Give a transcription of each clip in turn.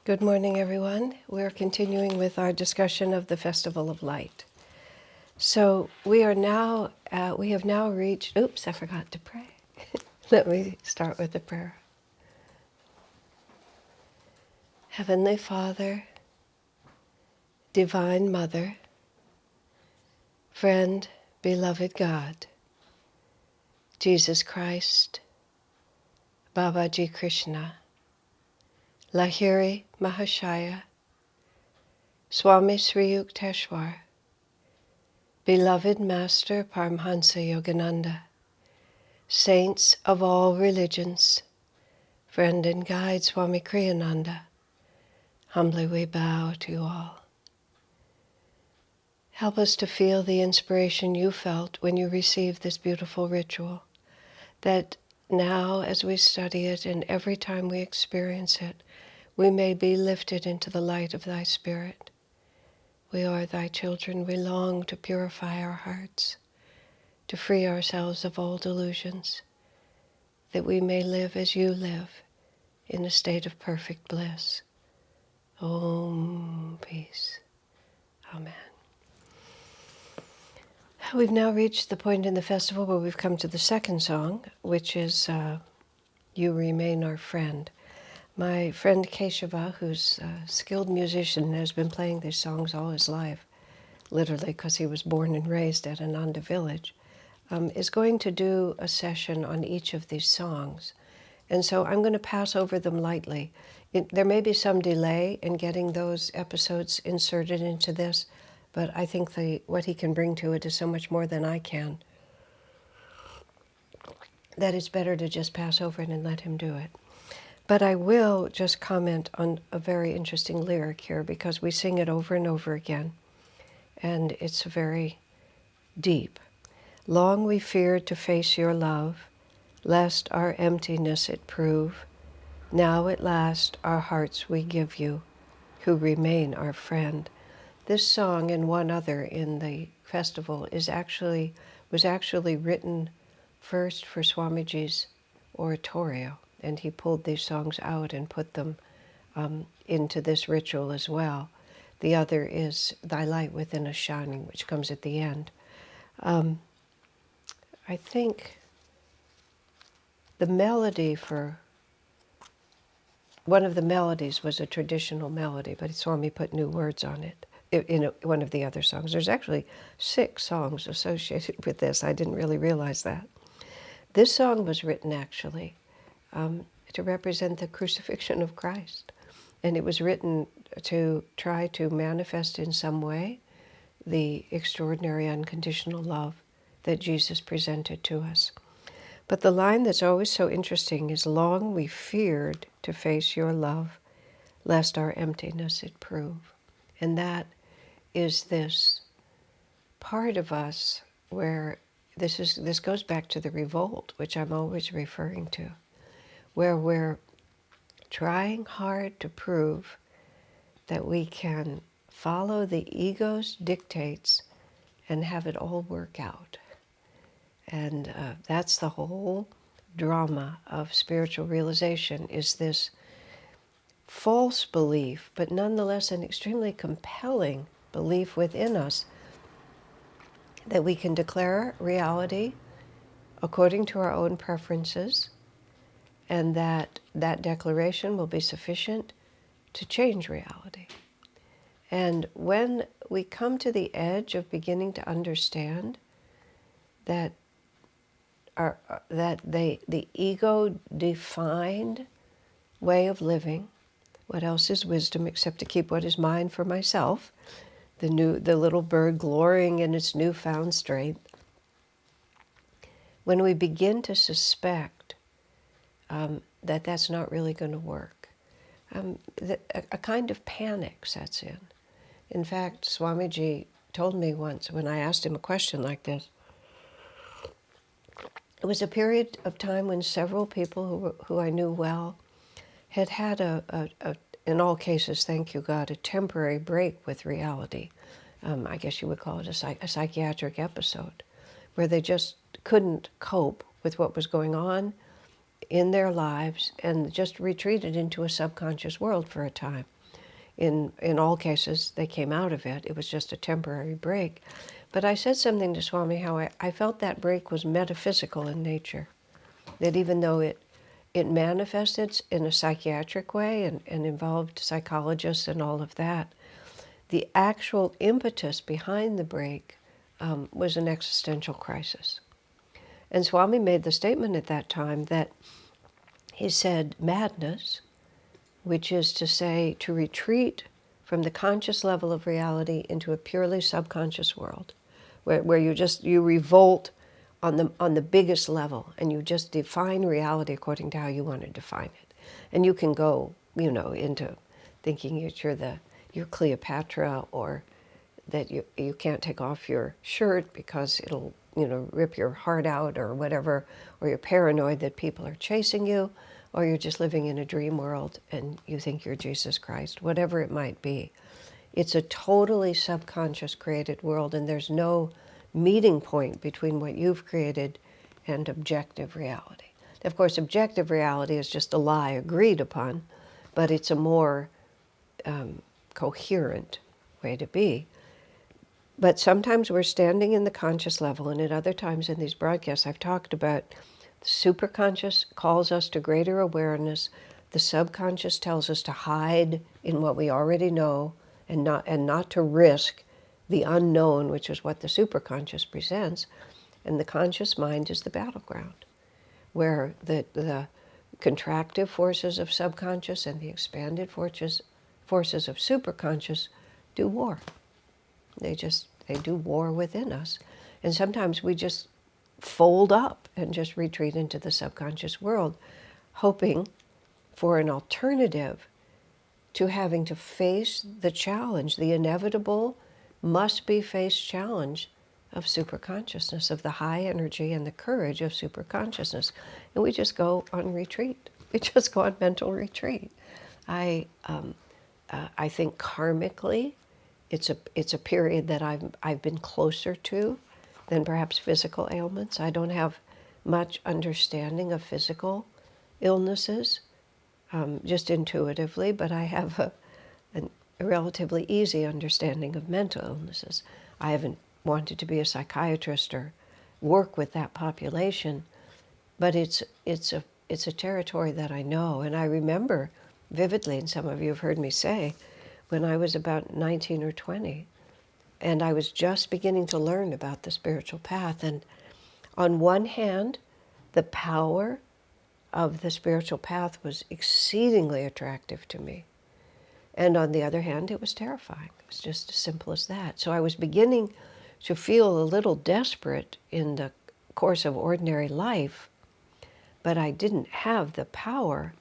Good morning, everyone. We're continuing with our discussion of the Festival of Light. So we have now reached, oops, I forgot to pray. Let me start with the prayer. Heavenly Father, Divine Mother, friend, beloved God, Jesus Christ, Babaji Krishna, Lahiri Mahashaya, Swami Sri Yukteswar, beloved Master Paramhansa Yogananda, saints of all religions, friend and guide Swami Kriyananda, humbly we bow to you all. Help us to feel the inspiration you felt when you received this beautiful ritual, that now as we study it and every time we experience it, we may be lifted into the light of thy Spirit. We are thy children. We long to purify our hearts, to free ourselves of all delusions, that we may live as you live, in a state of perfect bliss. Om, peace. Amen. We've now reached the point in the festival where we've come to the second song, which is You Remain Our Friend. My friend Keshava, who's a skilled musician and has been playing these songs all his life, literally because he was born and raised at Ananda village, is going to do a session on each of these songs. And so I'm going to pass over them lightly. There may be some delay in getting those episodes inserted into this, but I think what he can bring to it is so much more than I can, that it's better to just pass over it and let him do it. But I will just comment on a very interesting lyric here, because we sing it over and over again, and it's very deep. Long we feared to face your love, lest our emptiness it prove. Now at last our hearts we give you, who remain our friend. This song and one other in the festival was actually written first for Swamiji's oratorio, and he pulled these songs out and put them into this ritual as well. The other is Thy Light Within Us Shining, which comes at the end. I think the melody for one of the melodies was a traditional melody, but Swami put new words on it in one of the other songs. There's actually 6 songs associated with this. I didn't really realize that. This song was written actually to represent the crucifixion of Christ. And it was written to try to manifest in some way the extraordinary unconditional love that Jesus presented to us. But the line that's always so interesting is, long we feared to face your love, lest our emptiness it prove. And that is this part of us where this goes back to the revolt, which I'm always referring to, where we're trying hard to prove that we can follow the ego's dictates and have it all work out. And that's the whole drama of spiritual realization, is this false belief, but nonetheless an extremely compelling belief within us, that we can declare reality according to our own preferences, and that declaration will be sufficient to change reality. And when we come to the edge of beginning to understand that the ego-defined way of living, what else is wisdom except to keep what is mine for myself, the little bird glorying in its newfound strength, when we begin to suspect that that's not really going to work, a kind of panic sets in. In fact, Swamiji told me once, when I asked him a question like this, it was a period of time when several people who I knew well had in all cases, thank you God, a temporary break with reality. I guess you would call it a psychiatric episode, where they just couldn't cope with what was going on in their lives and just retreated into a subconscious world for a time. In all cases, they came out of it. It was just a temporary break. But I said something to Swami how I felt that break was metaphysical in nature. That even though it manifested in a psychiatric way and involved psychologists and all of that, the actual impetus behind the break was an existential crisis. And Swami made the statement at that time that he said madness, which is to say to retreat from the conscious level of reality into a purely subconscious world, where you revolt on the biggest level, and you just define reality according to how you want to define it. And you can go, into thinking you're Cleopatra, or that you can't take off your shirt because it'll rip your heart out or whatever, or you're paranoid that people are chasing you, or you're just living in a dream world and you think you're Jesus Christ, whatever it might be. It's a totally subconscious created world, and there's no meeting point between what you've created and objective reality. Of course, objective reality is just a lie agreed upon, but it's a more coherent way to be. But sometimes we're standing in the conscious level, and at other times in these broadcasts I've talked about the superconscious calls us to greater awareness. The subconscious tells us to hide in what we already know and not to risk the unknown, which is what the superconscious presents. And the conscious mind is the battleground, where the contractive forces of subconscious and the expanded forces of superconscious do war. They do war within us. And sometimes we just fold up and just retreat into the subconscious world, hoping for an alternative to having to face the challenge, the inevitable, must-be-faced challenge of superconsciousness, of the high energy and the courage of superconsciousness. And we just go on retreat. We just go on mental retreat. I think karmically, it's a period that I've been closer to than perhaps physical ailments. I don't have much understanding of physical illnesses, just intuitively, but I have a relatively easy understanding of mental illnesses. I haven't wanted to be a psychiatrist or work with that population, but it's a territory that I know. And I remember vividly, and some of you have heard me say, when I was about 19 or 20, and I was just beginning to learn about the spiritual path. And on one hand, the power of the spiritual path was exceedingly attractive to me. And on the other hand, it was terrifying. It was just as simple as that. So I was beginning to feel a little desperate in the course of ordinary life, but I didn't have the power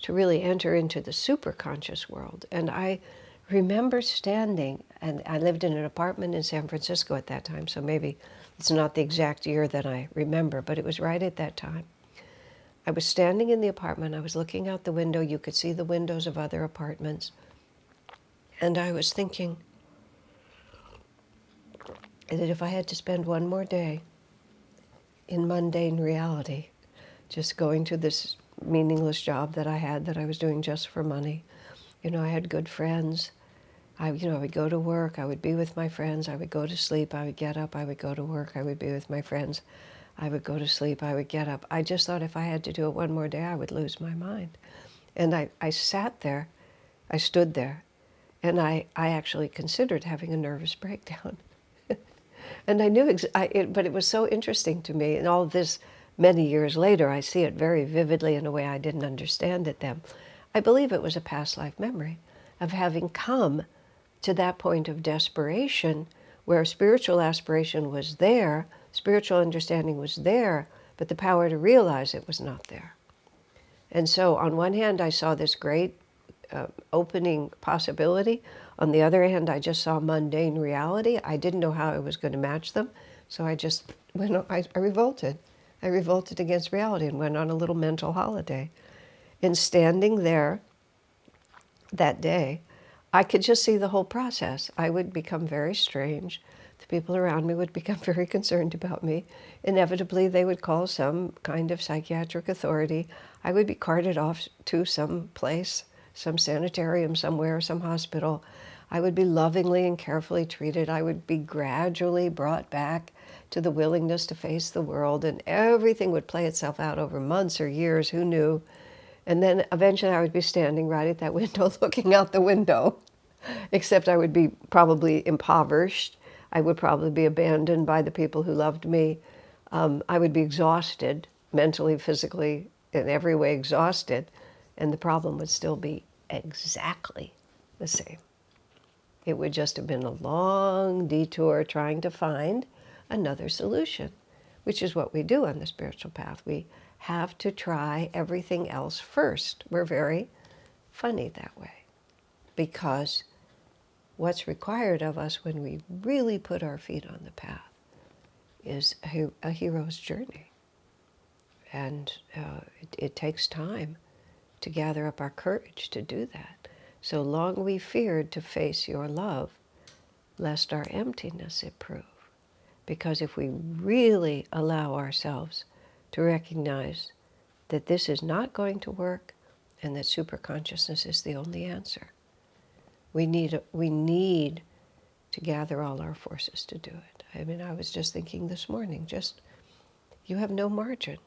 to really enter into the superconscious world. And I remember standing, and I lived in an apartment in San Francisco at that time, so maybe it's not the exact year that I remember, but it was right at that time. I was standing in the apartment, I was looking out the window, you could see the windows of other apartments, and I was thinking that if I had to spend one more day in mundane reality, just going to this meaningless job that I had that I was doing just for money, I had good friends. I would go to work, I would be with my friends, I would go to sleep, I would get up, I would go to work, I would be with my friends, I would go to sleep, I would get up. I just thought if I had to do it one more day, I would lose my mind. And I sat there, I stood there, and I actually considered having a nervous breakdown. And I knew, but it was so interesting to me, and all of this many years later, I see it very vividly in a way I didn't understand it then. I believe it was a past life memory of having come to that point of desperation where spiritual aspiration was there, spiritual understanding was there, but the power to realize it was not there. And so on one hand, I saw this great opening possibility. On the other hand, I just saw mundane reality. I didn't know how I was going to match them, so I just went on, I revolted. I revolted against reality and went on a little mental holiday. And standing there that day, I could just see the whole process. I would become very strange. The people around me would become very concerned about me. Inevitably, they would call some kind of psychiatric authority. I would be carted off to some place some sanitarium somewhere, some hospital. I would be lovingly and carefully treated. I would be gradually brought back to the willingness to face the world, and everything would play itself out over months or years, who knew? And then eventually I would be standing right at that window looking out the window, except I would be probably impoverished. I would probably be abandoned by the people who loved me. I would be exhausted, mentally, physically, in every way exhausted, and the problem would still be exactly the same. It would just have been a long detour trying to find another solution, which is what we do on the spiritual path. We have to try everything else first. We're very funny that way, because what's required of us when we really put our feet on the path is a hero's journey. And it takes time to gather up our courage to do that. So long we feared to face your love, lest our emptiness it prove. Because if we really allow ourselves to recognize that this is not going to work and that superconsciousness is the only answer, we need to gather all our forces to do it. I mean, I was just thinking this morning, you have no margin.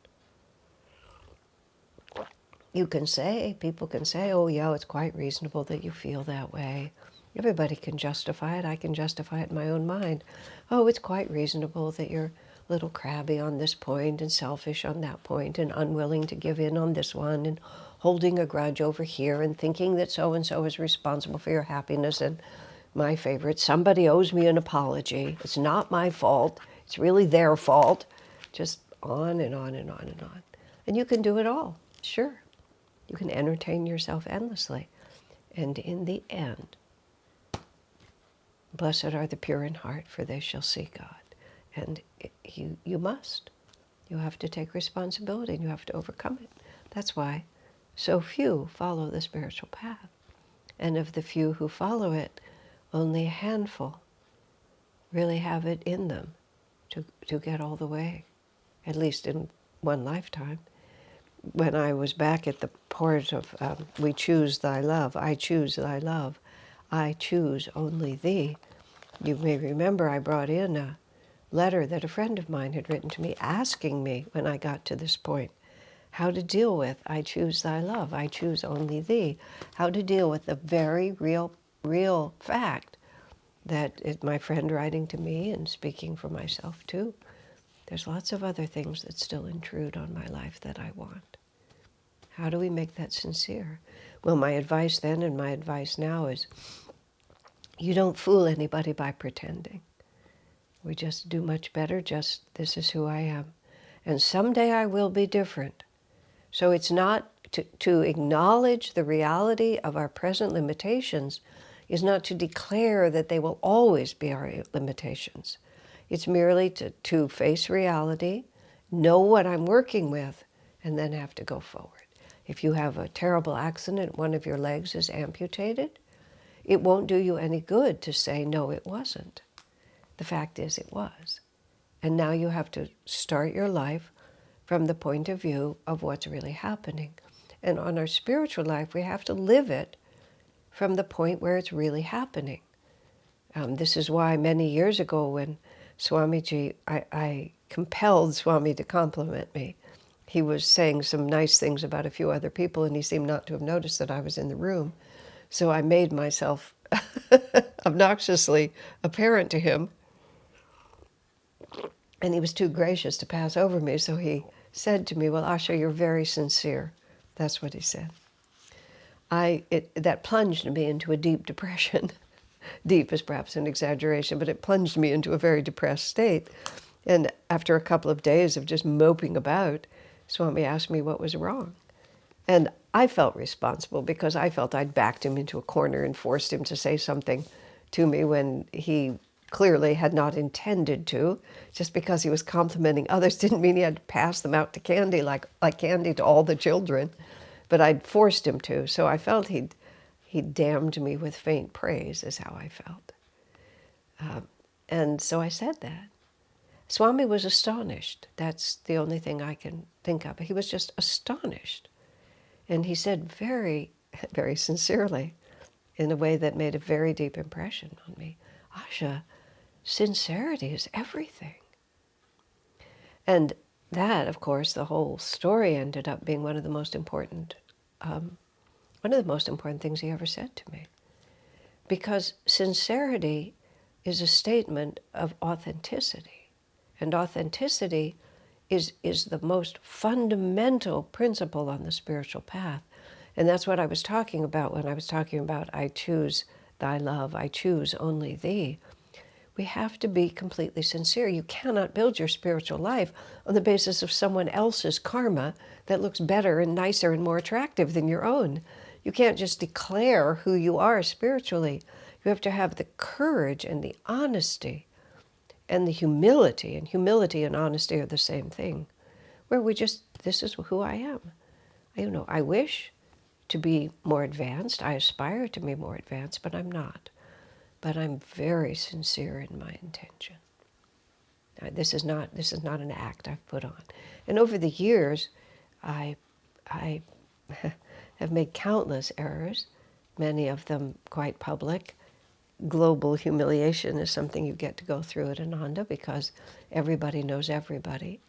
You can say, people can say, oh yeah, it's quite reasonable that you feel that way. Everybody can justify it. I can justify it in my own mind. Oh, it's quite reasonable that you're a little crabby on this point and selfish on that point and unwilling to give in on this one and holding a grudge over here and thinking that so-and-so is responsible for your happiness. And my favorite, somebody owes me an apology. It's not my fault. It's really their fault. Just on and on and on and on. And you can do it all, sure. You can entertain yourself endlessly. And in the end, blessed are the pure in heart, for they shall see God. And you must. You have to take responsibility and you have to overcome it. That's why so few follow the spiritual path. And of the few who follow it, only a handful really have it in them to get all the way, at least in one lifetime. When I was back at the port of we choose thy love, I choose thy love, I choose only thee, you may remember I brought in a letter that a friend of mine had written to me asking me when I got to this point how to deal with I choose thy love, I choose only thee, how to deal with the very real fact that my friend writing to me and speaking for myself too, there's lots of other things that still intrude on my life that I want. How do we make that sincere? Well, my advice then and my advice now is you don't fool anybody by pretending. We just do much better, just this is who I am. And someday I will be different. So it's not to acknowledge the reality of our present limitations is not to declare that they will always be our limitations. It's merely to face reality, know what I'm working with, and then have to go forward. If you have a terrible accident, one of your legs is amputated, it won't do you any good to say, no, it wasn't. The fact is, it was. And now you have to start your life from the point of view of what's really happening. And on our spiritual life, we have to live it from the point where it's really happening. This is why many years ago when Swamiji, I compelled Swami to compliment me. He was saying some nice things about a few other people, and he seemed not to have noticed that I was in the room. So I made myself obnoxiously apparent to him. And he was too gracious to pass over me, so he said to me, well, Asha, you're very sincere. That's what he said. That plunged me into a deep depression. Deep is perhaps an exaggeration, but it plunged me into a very depressed state. And after a couple of days of just moping about, Swami asked me what was wrong. And I felt responsible because I felt I'd backed him into a corner and forced him to say something to me when he clearly had not intended to. Just because he was complimenting others didn't mean he had to pass them out to candy like candy to all the children. But I'd forced him to, so I felt he'd damned me with faint praise, is how I felt. And so I said that. Swami was astonished. That's the only thing I can think of. He was just astonished. And he said very very sincerely, in a way that made a very deep impression on me. Asha, sincerity is everything. And that, of course, the whole story ended up being one of the most important things he ever said to me. Because sincerity is a statement of authenticity. And authenticity is the most fundamental principle on the spiritual path. And that's what I was talking about when I was talking about I choose thy love, I choose only thee. We have to be completely sincere. You cannot build your spiritual life on the basis of someone else's karma that looks better and nicer and more attractive than your own. You can't just declare who you are spiritually. You have to have the courage and the honesty and the humility, and humility and honesty are the same thing, where this is who I am. I wish to be more advanced. I aspire to be more advanced, but I'm not. But I'm very sincere in my intention. This is not an act I've put on. And over the years, I have made countless errors, many of them quite public. Global humiliation is something you get to go through at Ananda because everybody knows everybody.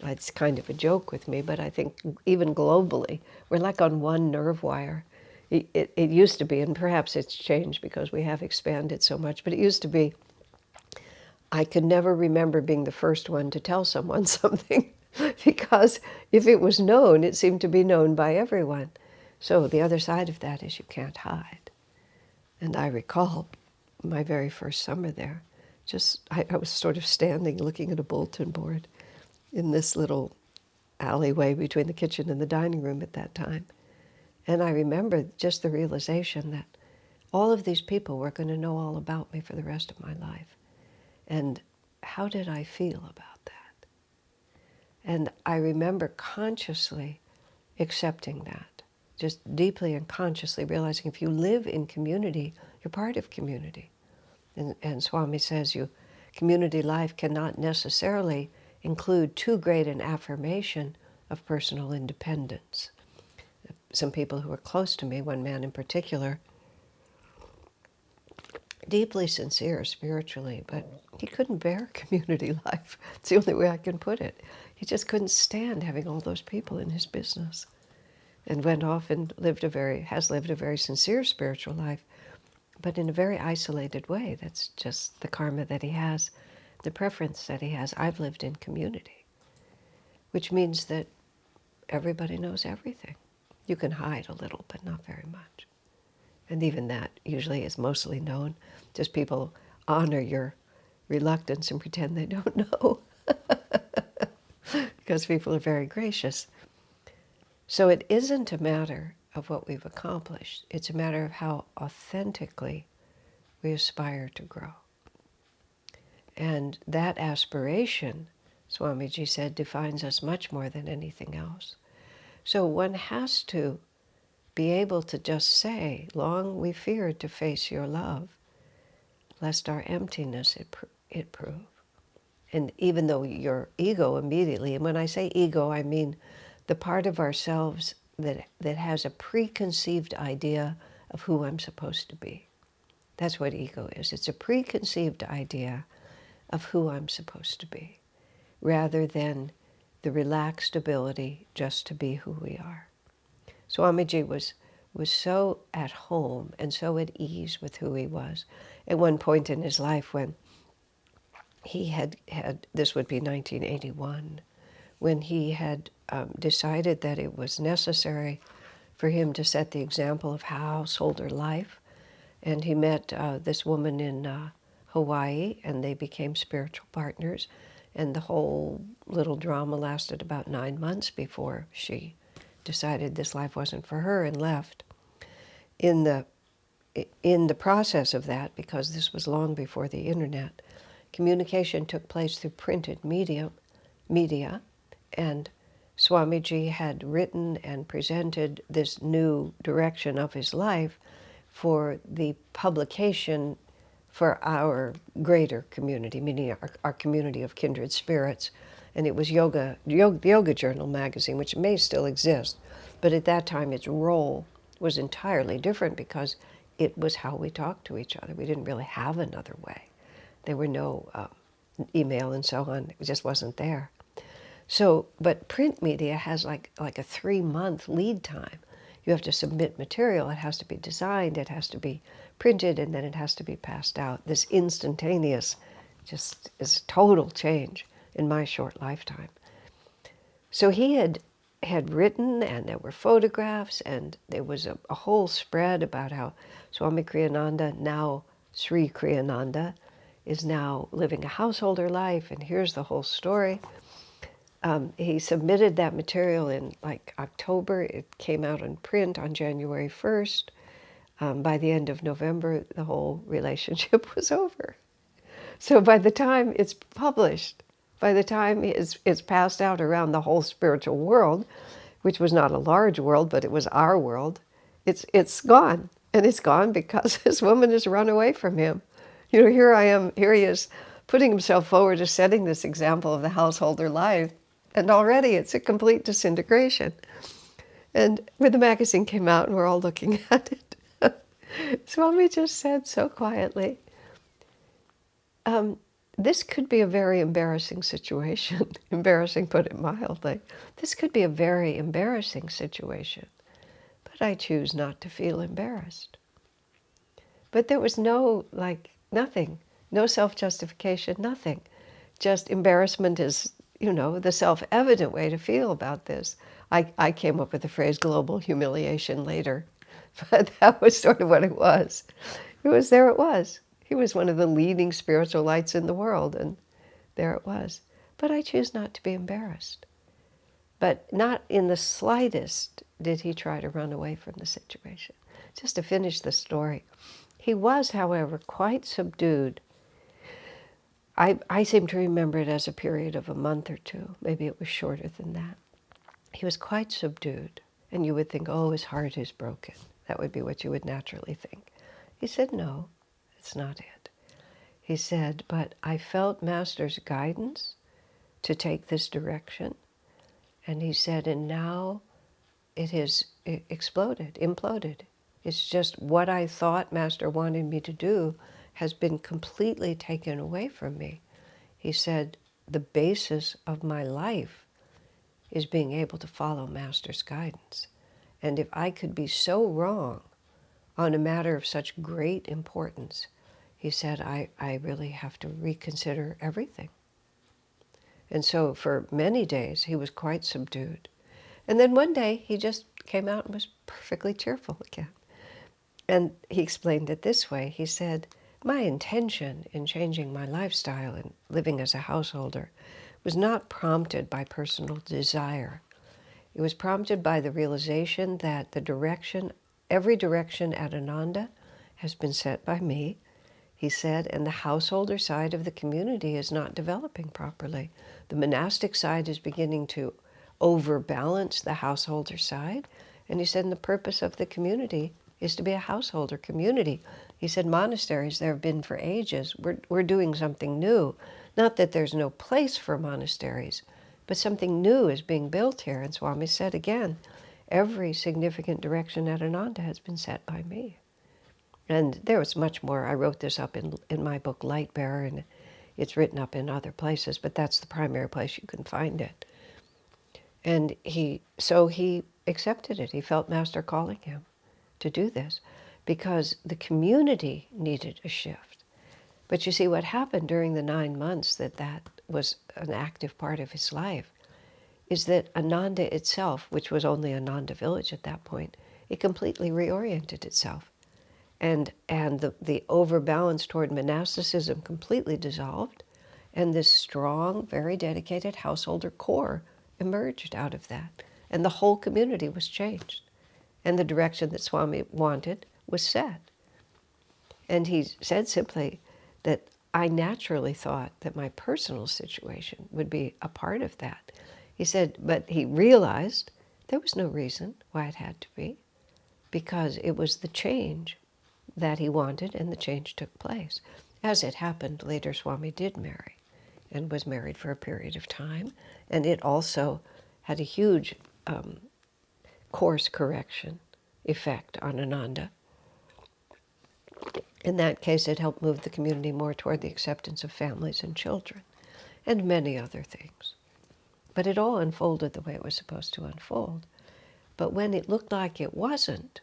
It's kind of a joke with me, but I think even globally, we're like on one nerve wire. It used to be, and perhaps it's changed because we have expanded so much, but it used to be, I could never remember being the first one to tell someone something because if it was known, it seemed to be known by everyone. So the other side of that is you can't hide. And I recall my very first summer there, I was sort of standing looking at a bulletin board in this little alleyway between the kitchen and the dining room at that time. And I remember just the realization that all of these people were going to know all about me for the rest of my life. And how did I feel about that? And I remember consciously accepting that, just deeply and consciously realizing if you live in community, you're part of community. And Swami says community life cannot necessarily include too great an affirmation of personal independence. Some people who were close to me, one man in particular, deeply sincere spiritually, but he couldn't bear community life. It's the only way I can put it. He just couldn't stand having all those people in his business, and went off and has lived a very sincere spiritual life, but in a very isolated way. That's just the karma that he has, the preference that he has. I've lived in community, which means that everybody knows everything. You can hide a little, but not very much. And even that usually is mostly known. Just people honor your reluctance and pretend they don't know. Because people are very gracious. So it isn't a matter of what we've accomplished. It's a matter of how authentically we aspire to grow. And that aspiration, Swamiji said, defines us much more than anything else. So one has to be able to just say, long we feared to face your love, lest our emptiness it prove. And even though your ego immediately, and when I say ego, I mean the part of ourselves that has a preconceived idea of who I'm supposed to be. That's what ego is. It's a preconceived idea of who I'm supposed to be, rather than the relaxed ability just to be who we are. Swamiji was so at home and so at ease with who he was. At one point in his life when he had this would be 1981, when he had decided that it was necessary for him to set the example of householder life. And he met this woman in Hawaii, and they became spiritual partners. And the whole little drama lasted about 9 months before she decided this life wasn't for her and left. In the process of that, because this was long before the internet, communication took place through printed media, and Swamiji had written and presented this new direction of his life for the publication for our greater community, meaning our community of kindred spirits. And it was the Yoga Journal magazine, which may still exist, but at that time its role was entirely different because it was how we talked to each other. We didn't really have another way. There were no email and so on. It just wasn't there. So, but print media has like a 3-month lead time. You have to submit material. It has to be designed. It has to be printed, and then it has to be passed out. This instantaneous just is total change in my short lifetime. So he had written, and there were photographs, and there was a whole spread about how Swami Kriyananda, now Sri Kriyananda, is now living a householder life, and here's the whole story. He submitted that material in like October. It came out in print on January 1st. By the end of November, the whole relationship was over. So by the time it's published, by the time it's passed out around the whole spiritual world, which was not a large world, but it was our world, it's gone. And it's gone because this woman has run away from him. You know, here he is putting himself forward as setting this example of the householder life, and already it's a complete disintegration. And when the magazine came out and we're all looking at it, Swami just said so quietly, this could be a very embarrassing situation. Embarrassing, put it mildly. This could be a very embarrassing situation, but I choose not to feel embarrassed. But there was nothing, no self-justification, nothing. Just embarrassment is, the self-evident way to feel about this. I came up with the phrase global humiliation later, but that was sort of what it was. There it was. He was one of the leading spiritual lights in the world, and there it was. But I choose not to be embarrassed. But not in the slightest did he try to run away from the situation. Just to finish the story, he was, however, quite subdued. I seem to remember it as a period of a month or two. Maybe it was shorter than that. He was quite subdued, and you would think, oh, his heart is broken. That would be what you would naturally think. He said, no, it's not it. He said, but I felt Master's guidance to take this direction. And he said, and now it has exploded, imploded. It's just what I thought Master wanted me to do has been completely taken away from me. He said, the basis of my life is being able to follow Master's guidance. And if I could be so wrong on a matter of such great importance, he said, I really have to reconsider everything. And so for many days, he was quite subdued. And then one day, he just came out and was perfectly cheerful again. And he explained it this way. He said, my intention in changing my lifestyle and living as a householder was not prompted by personal desire. It was prompted by the realization that every direction at Ananda has been set by me, he said, and the householder side of the community is not developing properly. The monastic side is beginning to overbalance the householder side. And he said, and the purpose of the community is to be a householder community. He said, monasteries, there have been for ages. We're doing something new. Not that there's no place for monasteries, but something new is being built here. And Swami said again, every significant direction at Ananda has been set by me. And there was much more. I wrote this up in my book, Light Bearer, and it's written up in other places, but that's the primary place you can find it. And so he accepted it. He felt Master calling him to do this because the community needed a shift. But you see, what happened during the 9 months that was an active part of his life is that Ananda itself, which was only Ananda village at that point, it completely reoriented itself. And the overbalance toward monasticism completely dissolved, and this strong, very dedicated householder core emerged out of that. And the whole community was changed. And the direction that Swami wanted was set. And he said simply that I naturally thought that my personal situation would be a part of that. He said, but he realized there was no reason why it had to be, because it was the change that he wanted, and the change took place. As it happened, later Swami did marry, and was married for a period of time, and it also had a huge course correction effect on Ananda. In that case, it helped move the community more toward the acceptance of families and children, and many other things. But it all unfolded the way it was supposed to unfold. But when it looked like it wasn't,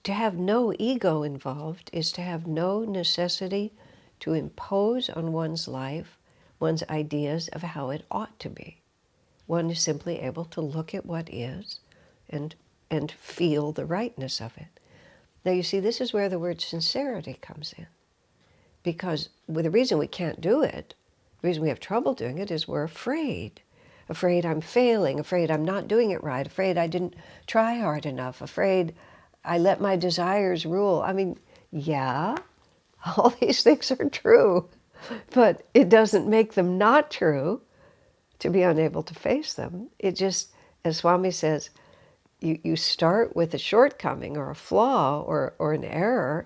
to have no ego involved is to have no necessity to impose on one's life one's ideas of how it ought to be. One is simply able to look at what is and feel the rightness of it. Now you see, this is where the word sincerity comes in. Because the reason we can't do it, the reason we have trouble doing it, is we're afraid. Afraid I'm failing, afraid I'm not doing it right, afraid I didn't try hard enough, afraid I let my desires rule. I mean, yeah, all these things are true, but it doesn't make them not true to be unable to face them. It just, as Swami says, you start with a shortcoming or a flaw or an error,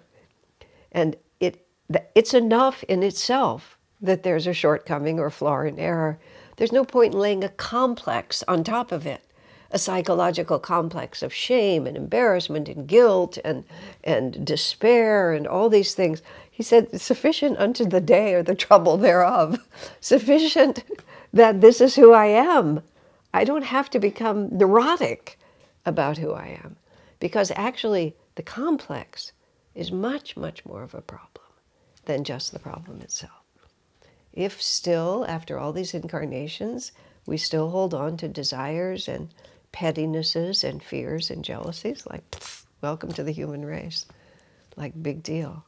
and it's enough in itself that there's a shortcoming or flaw or an error. There's no point in laying a complex on top of it, a psychological complex of shame and embarrassment and guilt and despair and all these things. He said, sufficient unto the day or the trouble thereof. Sufficient that this is who I am. I don't have to become neurotic about who I am, because actually the complex is much, much more of a problem than just the problem itself. If still, after all these incarnations, we still hold on to desires and pettinesses and fears and jealousies, like, welcome to the human race, like, big deal.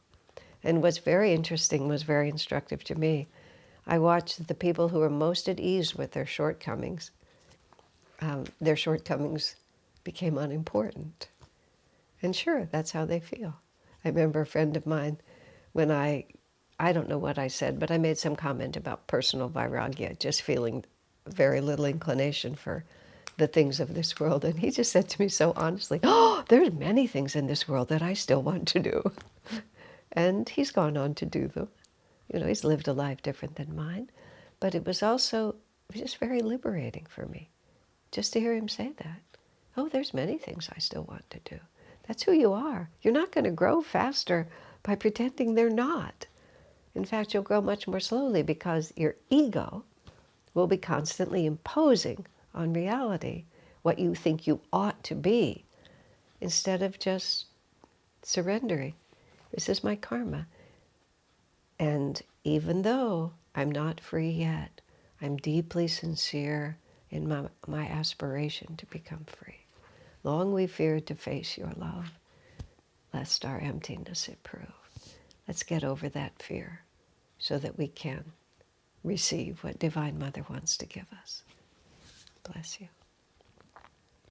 And what's very interesting, was very instructive to me, I watched the people who are most at ease with their shortcomings became unimportant. And sure, that's how they feel. I remember a friend of mine, when I don't know what I said, but I made some comment about personal vairagya, just feeling very little inclination for the things of this world. And he just said to me so honestly, oh, there's many things in this world that I still want to do. And he's gone on to do them. You know, he's lived a life different than mine. But it was just very liberating for me, just to hear him say that. Oh, there's many things I still want to do. That's who you are. You're not going to grow faster by pretending they're not. In fact, you'll grow much more slowly, because your ego will be constantly imposing on reality what you think you ought to be, instead of just surrendering. This is my karma. And even though I'm not free yet, I'm deeply sincere in my aspiration to become free. Long we feared to face your love, lest our emptiness it prove. Let's get over that fear so that we can receive what Divine Mother wants to give us. Bless you.